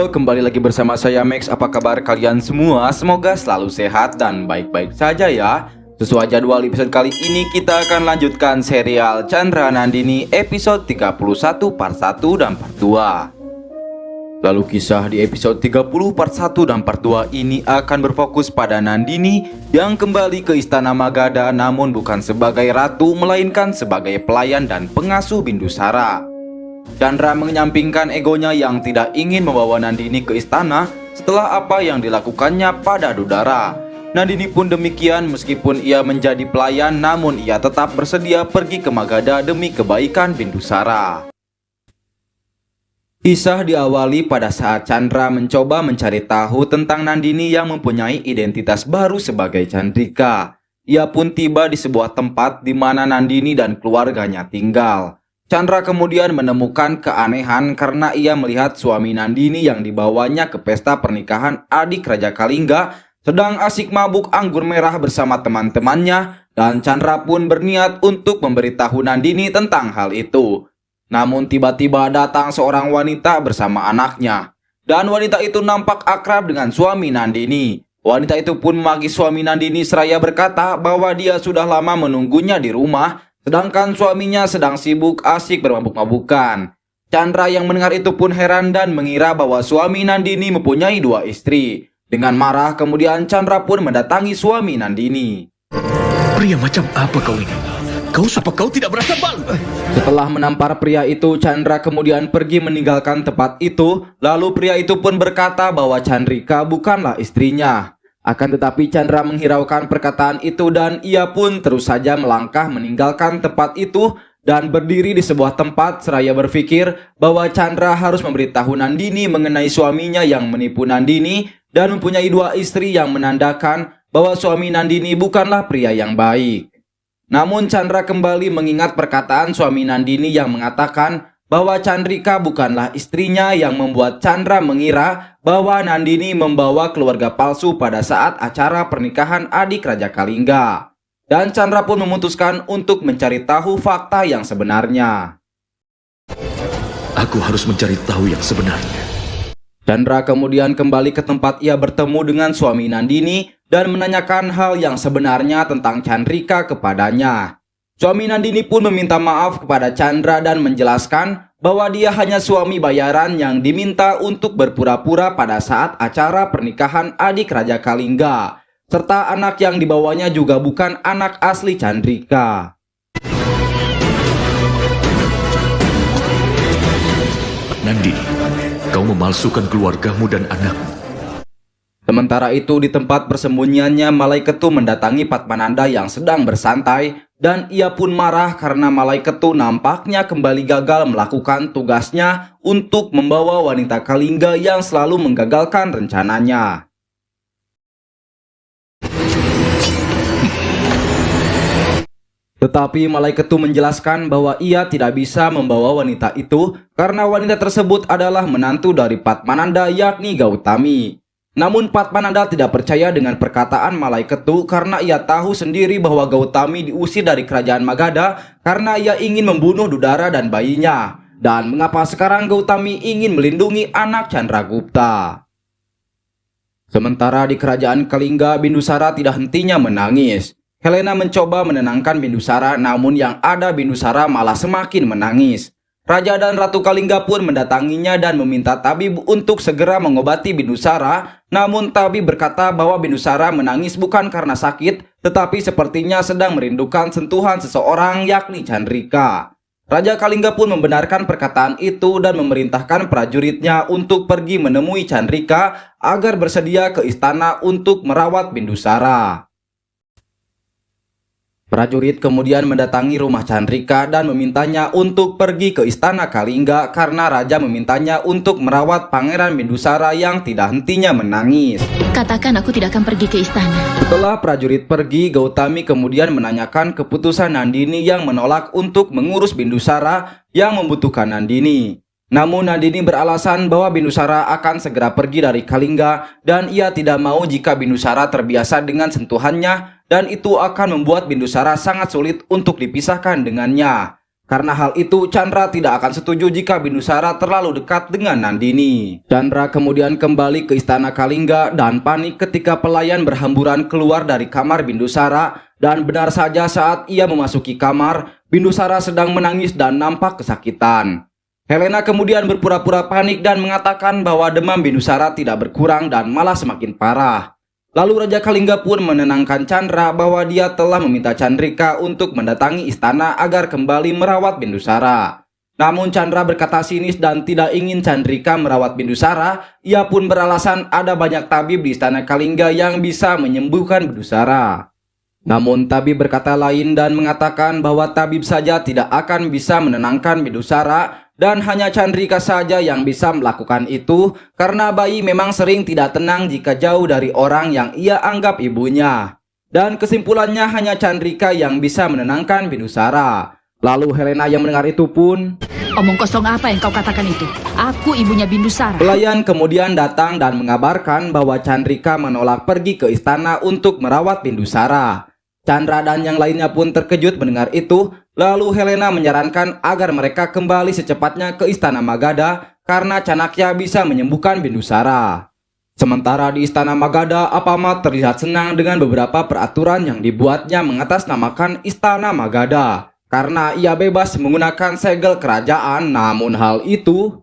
Halo, kembali lagi bersama saya Max. Apa kabar kalian semua? Semoga selalu sehat dan baik-baik saja ya. Sesuai jadwal episode kali ini kita akan lanjutkan serial Chandra Nandini episode 31 part 1 dan part 2. Lalu kisah di episode 30 part 1 dan part 2 ini akan berfokus pada Nandini yang kembali ke Istana Magadha, namun bukan sebagai ratu melainkan sebagai pelayan dan pengasuh Bindusara. Chandra menyampingkan egonya yang tidak ingin membawa Nandini ke istana setelah apa yang dilakukannya pada Dudara. Nandini pun demikian, meskipun ia menjadi pelayan namun ia tetap bersedia pergi ke Magadha demi kebaikan Bindusara. Kisah diawali pada saat Chandra mencoba mencari tahu tentang Nandini yang mempunyai identitas baru sebagai Chandrika. Ia pun tiba di sebuah tempat di mana Nandini dan keluarganya tinggal. Chandra kemudian menemukan keanehan karena ia melihat suami Nandini yang dibawanya ke pesta pernikahan adik Raja Kalingga sedang asik mabuk anggur merah bersama teman-temannya, dan Chandra pun berniat untuk memberitahu Nandini tentang hal itu. Namun tiba-tiba datang seorang wanita bersama anaknya, dan wanita itu nampak akrab dengan suami Nandini. Wanita itu pun memaki suami Nandini seraya berkata bahwa dia sudah lama menunggunya di rumah, sedangkan suaminya sedang sibuk asik bermabuk-mabukan. Chandra yang mendengar itu pun heran dan mengira bahwa suami Nandini mempunyai dua istri. Dengan marah kemudian Chandra pun mendatangi suami Nandini. Pria macam apa kau ini? Kau tidak berasa malu? Setelah menampar pria itu, Chandra kemudian pergi meninggalkan tempat itu. Lalu pria itu pun berkata bahwa Chandrika bukanlah istrinya. Akan tetapi Chandra menghiraukan perkataan itu dan ia pun terus saja melangkah meninggalkan tempat itu dan berdiri di sebuah tempat seraya berpikir bahwa Chandra harus memberitahu Nandini mengenai suaminya yang menipu Nandini dan mempunyai dua istri, yang menandakan bahwa suami Nandini bukanlah pria yang baik. Namun Chandra kembali mengingat perkataan suami Nandini yang mengatakan bahwa Chandrika bukanlah istrinya, yang membuat Chandra mengira bahwa Nandini membawa keluarga palsu pada saat acara pernikahan adik Raja Kalingga. Dan Chandra pun memutuskan untuk mencari tahu fakta yang sebenarnya. Aku harus mencari tahu yang sebenarnya. Chandra kemudian kembali ke tempat ia bertemu dengan suami Nandini dan menanyakan hal yang sebenarnya tentang Chandrika kepadanya. Suami Nandini pun meminta maaf kepada Chandra dan menjelaskan bahwa dia hanya suami bayaran yang diminta untuk berpura-pura pada saat acara pernikahan adik Raja Kalingga, serta anak yang dibawanya juga bukan anak asli Chandrika. Nandini, kau memalsukan keluargamu dan anakmu. Sementara itu di tempat persembunyiannya, Malaiketu mendatangi Padmananda yang sedang bersantai, dan ia pun marah karena Malaiketu nampaknya kembali gagal melakukan tugasnya untuk membawa wanita Kalingga yang selalu menggagalkan rencananya. Tetapi Malaiketu menjelaskan bahwa ia tidak bisa membawa wanita itu karena wanita tersebut adalah menantu dari Padmananda, yakni Gautami. Namun Padmananda tidak percaya dengan perkataan Malaiketu karena ia tahu sendiri bahwa Gautami diusir dari kerajaan Magadha karena ia ingin membunuh Dudara dan bayinya. Dan mengapa sekarang Gautami ingin melindungi anak Chandragupta? Sementara di kerajaan Kalingga, Bindusara tidak hentinya menangis. Helena mencoba menenangkan Bindusara, namun yang ada Bindusara malah semakin menangis. Raja dan Ratu Kalingga pun mendatanginya dan meminta tabib untuk segera mengobati Bindusara. Namun tabib berkata bahwa Bindusara menangis bukan karena sakit, tetapi sepertinya sedang merindukan sentuhan seseorang, yakni Chandrika. Raja Kalingga pun membenarkan perkataan itu dan memerintahkan prajuritnya untuk pergi menemui Chandrika agar bersedia ke istana untuk merawat Bindusara. Prajurit kemudian mendatangi rumah Chandrika dan memintanya untuk pergi ke istana Kalingga karena raja memintanya untuk merawat Pangeran Bindusara yang tidak hentinya menangis. Katakan aku tidak akan pergi ke istana. Setelah prajurit pergi, Gautami kemudian menanyakan keputusan Nandini yang menolak untuk mengurus Bindusara yang membutuhkan Nandini. Namun Nandini beralasan bahwa Bindusara akan segera pergi dari Kalingga dan ia tidak mau jika Bindusara terbiasa dengan sentuhannya dan itu akan membuat Bindusara sangat sulit untuk dipisahkan dengannya. Karena hal itu, Chandra tidak akan setuju jika Bindusara terlalu dekat dengan Nandini. Chandra kemudian kembali ke istana Kalingga dan panik ketika pelayan berhamburan keluar dari kamar Bindusara. Dan benar saja saat ia memasuki kamar, Bindusara sedang menangis dan nampak kesakitan. Helena kemudian berpura-pura panik dan mengatakan bahwa demam Bindusara tidak berkurang dan malah semakin parah. Lalu Raja Kalingga pun menenangkan Chandra bahwa dia telah meminta Chandrika untuk mendatangi istana agar kembali merawat Bindusara. Namun Chandra berkata sinis dan tidak ingin Chandrika merawat Bindusara. Ia pun beralasan ada banyak tabib di istana Kalingga yang bisa menyembuhkan Bindusara. Namun tabib berkata lain dan mengatakan bahwa tabib saja tidak akan bisa menenangkan Bindusara. Dan hanya Chandrika saja yang bisa melakukan itu karena bayi memang sering tidak tenang jika jauh dari orang yang ia anggap ibunya. Dan kesimpulannya hanya Chandrika yang bisa menenangkan Bindusara. Lalu Helena yang mendengar itu pun, Omong kosong apa yang kau katakan itu? Aku ibunya Bindusara. pelayan kemudian datang dan mengabarkan bahwa Chandrika menolak pergi ke istana untuk merawat Bindusara. Chandra dan yang lainnya pun terkejut mendengar itu. Lalu Helena menyarankan agar mereka kembali secepatnya ke istana Magadha karena Chanakya bisa menyembuhkan Bindusara. Sementara di istana Magadha, Apama terlihat senang dengan beberapa peraturan yang dibuatnya mengatasnamakan istana Magadha karena ia bebas menggunakan segel kerajaan. Namun hal itu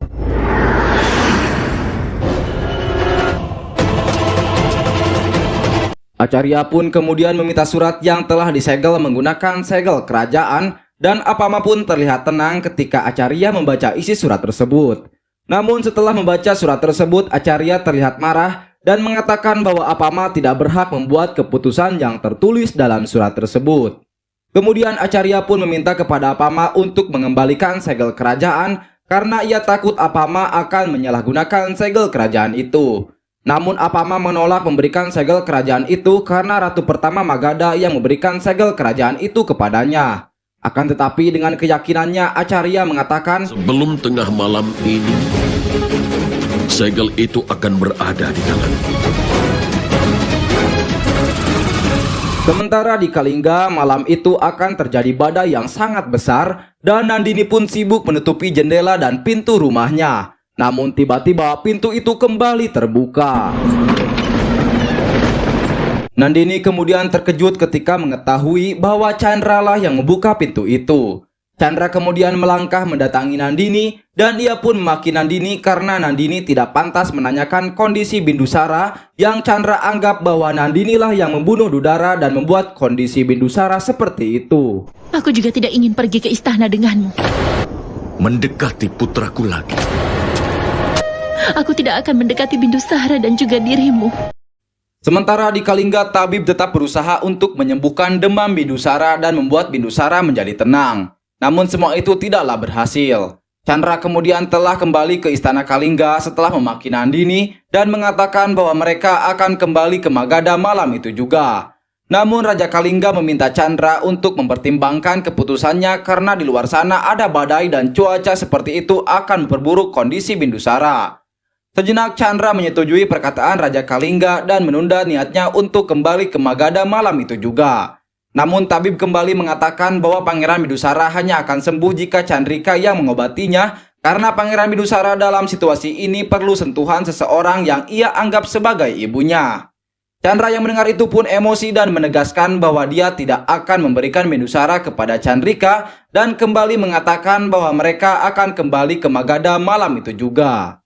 Acarya pun kemudian meminta surat yang telah disegel menggunakan segel kerajaan dan Apama pun terlihat tenang ketika Acarya membaca isi surat tersebut. Namun setelah membaca surat tersebut, Acarya terlihat marah dan mengatakan bahwa Apama tidak berhak membuat keputusan yang tertulis dalam surat tersebut. Kemudian Acarya pun meminta kepada Apama untuk mengembalikan segel kerajaan karena ia takut Apama akan menyalahgunakan segel kerajaan itu. Namun Apama menolak memberikan segel kerajaan itu karena Ratu pertama Magadha yang memberikan segel kerajaan itu kepadanya. Akan tetapi dengan keyakinannya, Acarya mengatakan, Sebelum tengah malam ini, segel itu akan berada di tanganku. sementara di Kalingga malam itu akan terjadi badai yang sangat besar dan Nandini pun sibuk menutupi jendela dan pintu rumahnya. Namun tiba-tiba pintu itu kembali terbuka. Nandini kemudian terkejut ketika mengetahui bahwa Chandra lah yang membuka pintu itu. Chandra kemudian melangkah mendatangi Nandini dan ia pun memaki Nandini karena Nandini tidak pantas menanyakan kondisi Bindusara yang Chandra anggap bahwa Nandini lah yang membunuh Dudara dan membuat kondisi Bindusara seperti itu. Aku juga tidak ingin pergi ke istana denganmu. Mendekati putraku lagi. Aku tidak akan mendekati Bindusara dan juga dirimu. Sementara di Kalingga, tabib tetap berusaha untuk menyembuhkan demam Bindusara dan membuat Bindusara menjadi tenang. Namun semua itu tidaklah berhasil. Chandra kemudian telah kembali ke istana Kalingga setelah memaki Nandini dan mengatakan bahwa mereka akan kembali ke Magadha malam itu juga. Namun Raja Kalingga meminta Chandra untuk mempertimbangkan keputusannya karena di luar sana ada badai dan cuaca seperti itu akan memperburuk kondisi Bindusara. Sejenak Chandra menyetujui perkataan Raja Kalingga dan menunda niatnya untuk kembali ke Magadha malam itu juga. Namun tabib kembali mengatakan bahwa Pangeran Bindusara hanya akan sembuh jika Chandrika yang mengobatinya karena Pangeran Bindusara dalam situasi ini perlu sentuhan seseorang yang ia anggap sebagai ibunya. Chandra yang mendengar itu pun emosi dan menegaskan bahwa dia tidak akan memberikan Bindusara kepada Chandrika dan kembali mengatakan bahwa mereka akan kembali ke Magadha malam itu juga.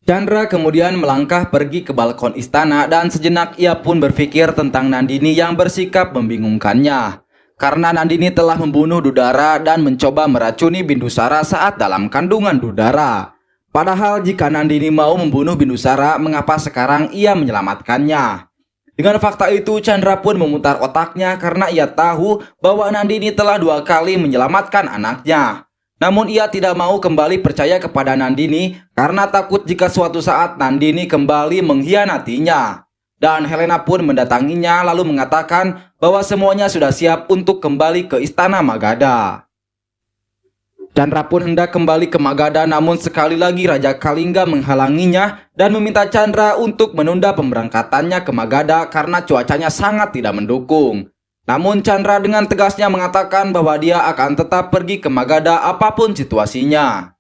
Chandra kemudian melangkah pergi ke balkon istana dan sejenak ia pun berpikir tentang Nandini yang bersikap membingungkannya. Karena Nandini telah membunuh Dudara dan mencoba meracuni Bindusara saat dalam kandungan Dudara. Padahal jika Nandini mau membunuh Bindusara, mengapa sekarang ia menyelamatkannya? Dengan fakta itu, Chandra pun memutar otaknya karena ia tahu bahwa Nandini telah 2 kali menyelamatkan anaknya. Namun ia tidak mau kembali percaya kepada Nandini karena takut jika suatu saat Nandini kembali mengkhianatinya. Dan Helena pun mendatanginya lalu mengatakan bahwa semuanya sudah siap untuk kembali ke istana Magadha. Chandra pun hendak kembali ke Magadha, namun sekali lagi Raja Kalingga menghalanginya dan meminta Chandra untuk menunda pemberangkatannya ke Magadha karena cuacanya sangat tidak mendukung. Namun Chandra dengan tegasnya mengatakan bahwa dia akan tetap pergi ke Magadha apapun situasinya.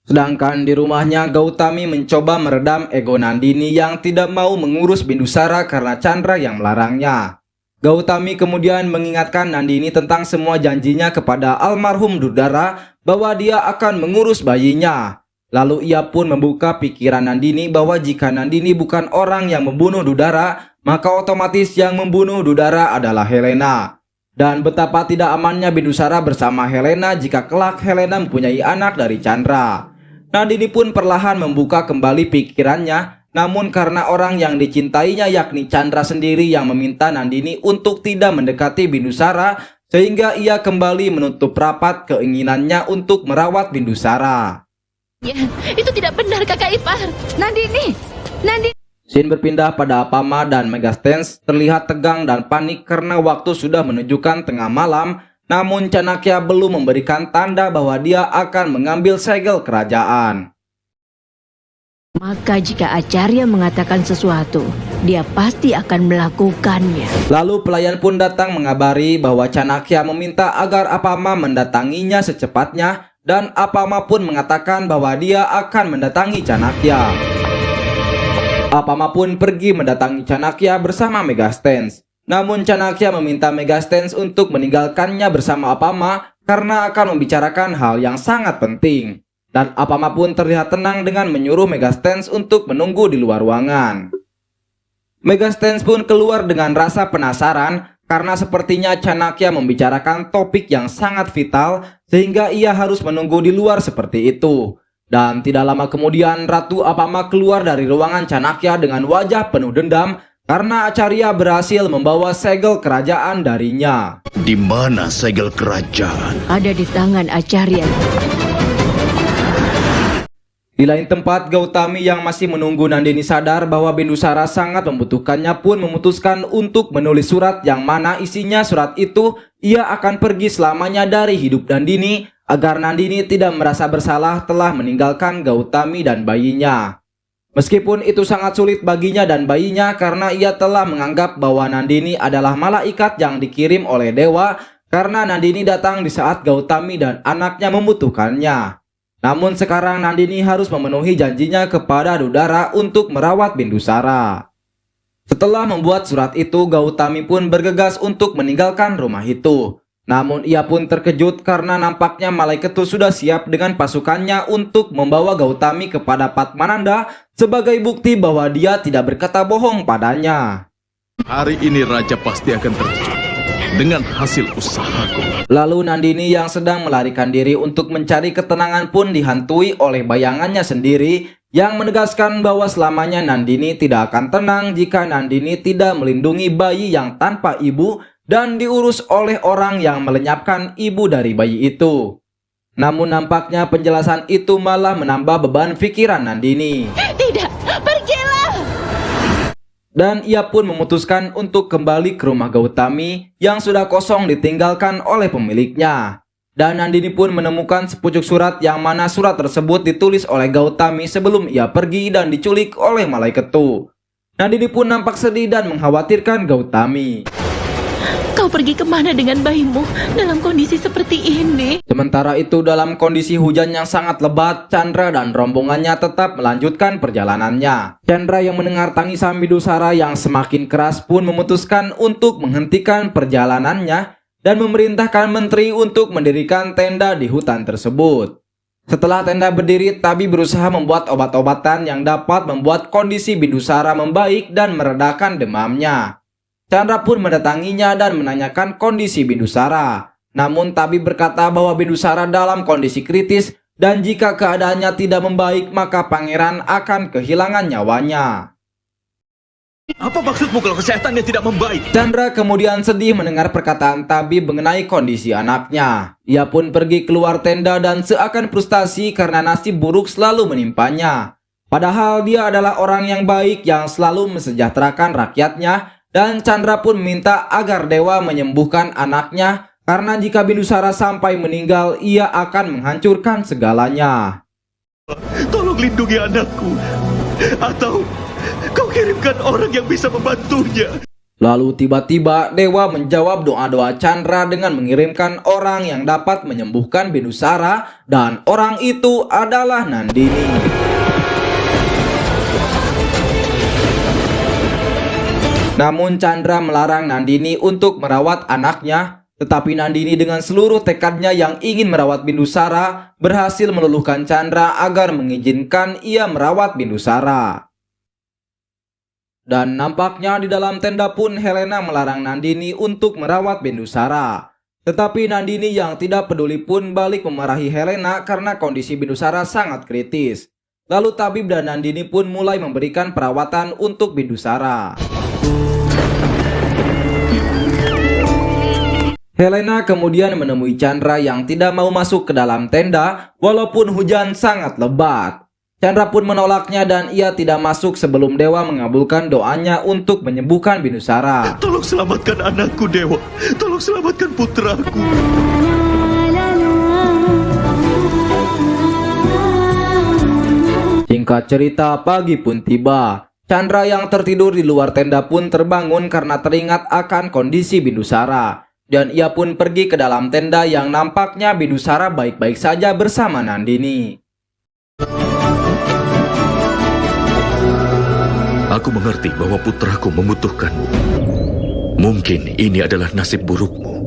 Sedangkan di rumahnya, Gautami mencoba meredam ego Nandini yang tidak mau mengurus Bindusara karena Chandra yang melarangnya. Gautami kemudian mengingatkan Nandini tentang semua janjinya kepada almarhum Dudara bahwa dia akan mengurus bayinya. Lalu ia pun membuka pikiran Nandini bahwa jika Nandini bukan orang yang membunuh Dudara, maka otomatis yang membunuh Dudara adalah Helena. Dan betapa tidak amannya Bindusara bersama Helena jika kelak Helena mempunyai anak dari Chandra. Nandini pun perlahan membuka kembali pikirannya, namun karena orang yang dicintainya yakni Chandra sendiri yang meminta Nandini untuk tidak mendekati Bindusara, sehingga ia kembali menutup rapat keinginannya untuk merawat Bindusara. Ya, itu tidak benar Kakak Ipar. Nandini. Scene berpindah pada Apama dan Megastens terlihat tegang dan panik karena waktu sudah menunjukkan tengah malam, namun Chanakya belum memberikan tanda bahwa dia akan mengambil segel kerajaan. Maka jika Acarya mengatakan sesuatu, dia pasti akan melakukannya. Lalu pelayan pun datang mengabari bahwa Chanakya meminta agar Apama mendatanginya secepatnya, dan Apama pun mengatakan bahwa dia akan mendatangi Chanakya. Apama pun pergi mendatangi Chanakya bersama Megastens. Namun Chanakya meminta Megastens untuk meninggalkannya bersama Apama karena akan membicarakan hal yang sangat penting. Dan Apama pun terlihat tenang dengan menyuruh Megastens untuk menunggu di luar ruangan. Megastens pun keluar dengan rasa penasaran karena sepertinya Chanakya membicarakan topik yang sangat vital sehingga ia harus menunggu di luar seperti itu. Dan tidak lama kemudian Ratu Apama keluar dari ruangan Chanakya dengan wajah penuh dendam karena Acarya berhasil membawa segel kerajaan darinya. Di mana segel kerajaan? Ada di tangan Acarya. Di lain tempat, Gautami yang masih menunggu Nandini sadar bahwa Bindusara sangat membutuhkannya pun memutuskan untuk menulis surat yang mana isinya surat itu ia akan pergi selamanya dari hidup Nandini agar Nandini tidak merasa bersalah telah meninggalkan Gautami dan bayinya. Meskipun itu sangat sulit baginya dan bayinya karena ia telah menganggap bahwa Nandini adalah malaikat yang dikirim oleh dewa karena Nandini datang di saat Gautami dan anaknya membutuhkannya. Namun sekarang Nandini harus memenuhi janjinya kepada Dudara untuk merawat Bindusara. Setelah membuat surat itu, Gautami pun bergegas untuk meninggalkan rumah itu. Namun ia pun terkejut karena nampaknya Malaiketu sudah siap dengan pasukannya untuk membawa Gautami kepada Padmananda sebagai bukti bahwa dia tidak berkata bohong padanya. Hari ini Raja pasti akan terkejut dengan hasil usahaku. Lalu Nandini yang sedang melarikan diri untuk mencari ketenangan pun dihantui oleh bayangannya sendiri yang menegaskan bahwa selamanya Nandini tidak akan tenang jika Nandini tidak melindungi bayi yang tanpa ibu dan diurus oleh orang yang melenyapkan ibu dari bayi itu. Namun nampaknya penjelasan itu malah menambah beban pikiran Nandini. Tidak, pergilah. Dan ia pun memutuskan untuk kembali ke rumah Gautami yang sudah kosong ditinggalkan oleh pemiliknya. Dan Nandini pun menemukan sepucuk surat yang mana surat tersebut ditulis oleh Gautami sebelum ia pergi dan diculik oleh Malaiketu. Nandini pun nampak sedih dan mengkhawatirkan Gautami. Kau pergi kemana dengan bayimu dalam kondisi seperti ini? Sementara itu dalam kondisi hujan yang sangat lebat, Chandra dan rombongannya tetap melanjutkan perjalanannya. Chandra yang mendengar tangisan Bindusara yang semakin keras pun memutuskan untuk menghentikan perjalanannya dan memerintahkan menteri untuk mendirikan tenda di hutan tersebut. Setelah tenda berdiri, Tabi berusaha membuat obat-obatan yang dapat membuat kondisi Bindusara membaik dan meredakan demamnya. Chandra pun mendatanginya dan menanyakan kondisi Bindusara. Namun Tabi berkata bahwa Bindusara dalam kondisi kritis dan jika keadaannya tidak membaik maka pangeran akan kehilangan nyawanya. Apa maksudmu kalau kesehatannya tidak membaik? Chandra kemudian sedih mendengar perkataan Tabi mengenai kondisi anaknya. Ia pun pergi keluar tenda dan seakan frustasi karena nasib buruk selalu menimpanya. Padahal dia adalah orang yang baik yang selalu mensejahterakan rakyatnya. Dan Chandra pun minta agar dewa menyembuhkan anaknya karena jika Bindusara sampai meninggal ia akan menghancurkan segalanya. Tolong lindungi anakku. Atau Kau kirimkan orang yang bisa membantunya. Lalu tiba-tiba Dewa menjawab doa-doa Chandra dengan mengirimkan orang yang dapat menyembuhkan Bindusara, dan orang itu adalah Nandini. Namun Chandra melarang Nandini untuk merawat anaknya, tetapi Nandini dengan seluruh tekadnya yang ingin merawat Bindusara berhasil meluluhkan Chandra agar mengizinkan ia merawat Bindusara. Dan nampaknya di dalam tenda pun Helena melarang Nandini untuk merawat Bindusara. Tetapi Nandini yang tidak peduli pun balik memarahi Helena karena kondisi Bindusara sangat kritis. Lalu tabib dan Nandini pun mulai memberikan perawatan untuk Bindusara. Helena kemudian menemui Chandra yang tidak mau masuk ke dalam tenda walaupun hujan sangat lebat. Chandra pun menolaknya dan ia tidak masuk sebelum Dewa mengabulkan doanya untuk menyembuhkan Bindusara. Tolong selamatkan anakku, Dewa. Tolong selamatkan putraku. Singkat cerita, pagi pun tiba. Chandra yang tertidur di luar tenda pun terbangun karena teringat akan kondisi Bindusara. Dan ia pun pergi ke dalam tenda yang nampaknya Bindusara baik-baik saja bersama Nandini. Aku mengerti bahwa putraku membutuhkanmu. Mungkin ini adalah nasib burukmu.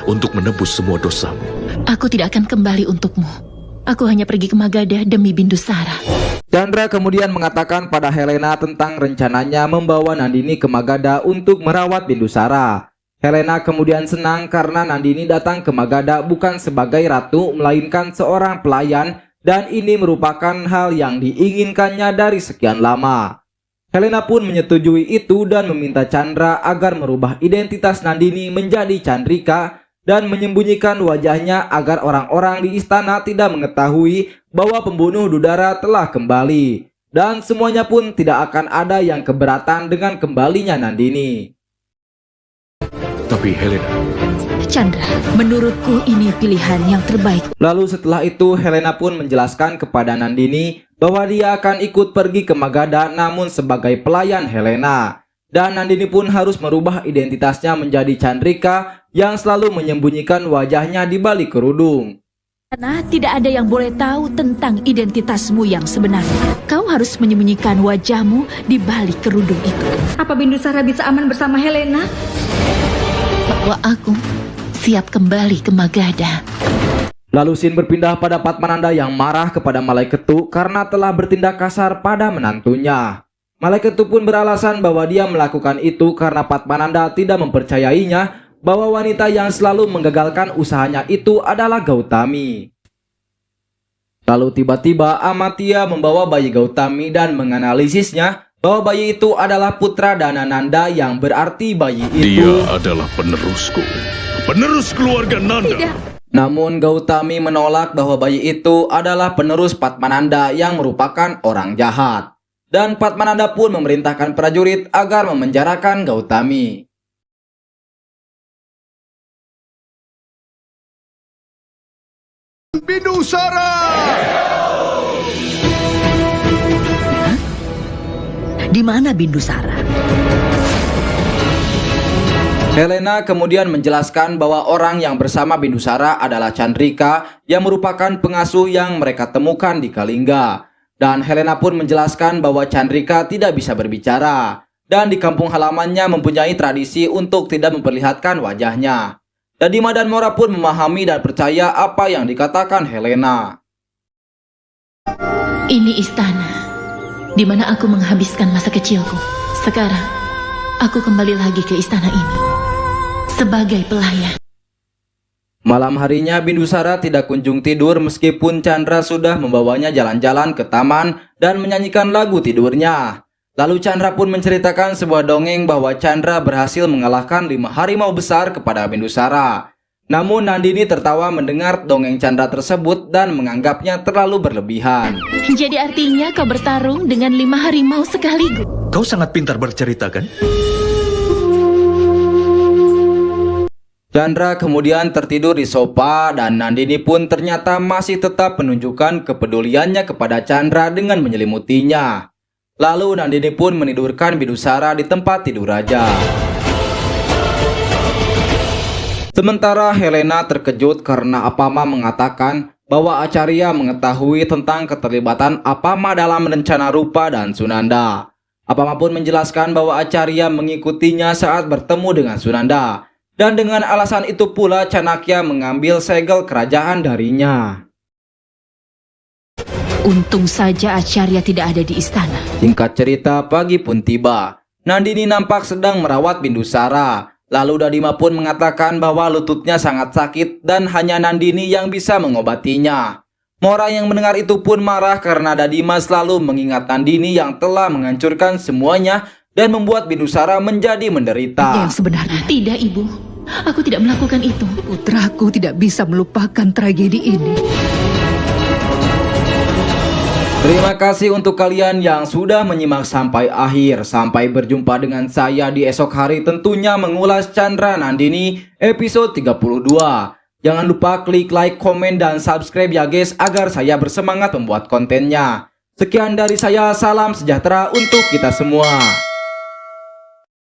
Untuk menebus semua dosamu. Aku tidak akan kembali untukmu. Aku hanya pergi ke Magadha demi Bindusara. Chandra kemudian mengatakan pada Helena tentang rencananya membawa Nandini ke Magadha untuk merawat Bindusara. Helena kemudian senang karena Nandini datang ke Magadha bukan sebagai ratu melainkan seorang pelayan, dan ini merupakan hal yang diinginkannya dari sekian lama. Helena pun menyetujui itu dan meminta Chandra agar merubah identitas Nandini menjadi Chandrika dan menyembunyikan wajahnya agar orang-orang di istana tidak mengetahui bahwa pembunuh Dudara telah kembali. Dan semuanya pun tidak akan ada yang keberatan dengan kembalinya Nandini. Tapi Helena, Chandra, menurutku ini pilihan yang terbaik. Lalu setelah itu Helena pun menjelaskan kepada Nandini bahwa dia akan ikut pergi ke Magadha namun sebagai pelayan Helena. Dan Nandini pun harus merubah identitasnya menjadi Chandrika yang selalu menyembunyikan wajahnya di balik kerudung. Karena tidak ada yang boleh tahu tentang identitasmu yang sebenarnya. Kau harus menyembunyikan wajahmu di balik kerudung itu. Apa Bindusara bisa aman bersama Helena? Bahwa aku siap kembali ke Magadha. Lalu Sin berpindah pada Padmananda yang marah kepada Malaiketu karena telah bertindak kasar pada menantunya. Malaiketu pun beralasan bahwa dia melakukan itu karena Padmananda tidak mempercayainya bahwa wanita yang selalu menggagalkan usahanya itu adalah Gautami. Lalu tiba-tiba Amatya membawa bayi Gautami dan menganalisisnya bahwa bayi itu adalah putra Danananda yang berarti bayi itu... dia adalah penerusku. Penerus keluarga Nanda. Tidak. Namun Gautami menolak bahwa bayi itu adalah penerus Padmananda yang merupakan orang jahat. Dan Padmananda pun memerintahkan prajurit agar memenjarakan Gautami. Bindusara! Di mana Bindusara? Helena kemudian menjelaskan bahwa orang yang bersama Bindusara adalah Chandrika yang merupakan pengasuh yang mereka temukan di Kalingga. Dan Helena pun menjelaskan bahwa Chandrika tidak bisa berbicara dan di kampung halamannya mempunyai tradisi untuk tidak memperlihatkan wajahnya. Dan Dima dan Mora pun memahami dan percaya apa yang dikatakan Helena. Ini istana di mana aku menghabiskan masa kecilku. Sekarang aku kembali lagi ke istana ini sebagai pelayan. Malam harinya Bindusara tidak kunjung tidur meskipun Chandra sudah membawanya jalan-jalan ke taman dan menyanyikan lagu tidurnya. Lalu Chandra pun menceritakan sebuah dongeng bahwa Chandra berhasil mengalahkan 5 harimau besar kepada Bindusara. Namun Nandini tertawa mendengar dongeng Chandra tersebut dan menganggapnya terlalu berlebihan. Jadi artinya kau bertarung dengan 5 harimau sekaligus. Kau sangat pintar bercerita, kan? Chandra kemudian tertidur di sofa dan Nandini pun ternyata masih tetap menunjukkan kepeduliannya kepada Chandra dengan menyelimutinya. Lalu Nandini pun menidurkan Bidusara di tempat tidur raja. Sementara Helena terkejut karena Apama mengatakan bahwa Acarya mengetahui tentang keterlibatan Apama dalam rencana Rupa dan Sunanda. Apama pun menjelaskan bahwa Acarya mengikutinya saat bertemu dengan Sunanda. Dan dengan alasan itu pula Chanakya mengambil segel kerajaan darinya. Untung saja Acarya tidak ada di istana. Singkat cerita, pagi pun tiba. Nandini nampak sedang merawat Bindusara. Lalu Dadima pun mengatakan bahwa lututnya sangat sakit dan hanya Nandini yang bisa mengobatinya. Mora yang mendengar itu pun marah karena Dadima selalu mengingat Nandini yang telah menghancurkan semuanya dan membuat Bindusara menjadi menderita. Yang sebenarnya Tidak, Ibu. Aku tidak melakukan itu. putraku tidak bisa melupakan tragedi ini. Terima kasih untuk kalian yang sudah menyimak sampai akhir. Sampai berjumpa dengan saya di esok hari, tentunya mengulas Chandra Nandini episode 32. Jangan lupa klik like, komen, dan subscribe ya guys, agar saya bersemangat membuat kontennya. Sekian dari saya, salam sejahtera untuk kita semua.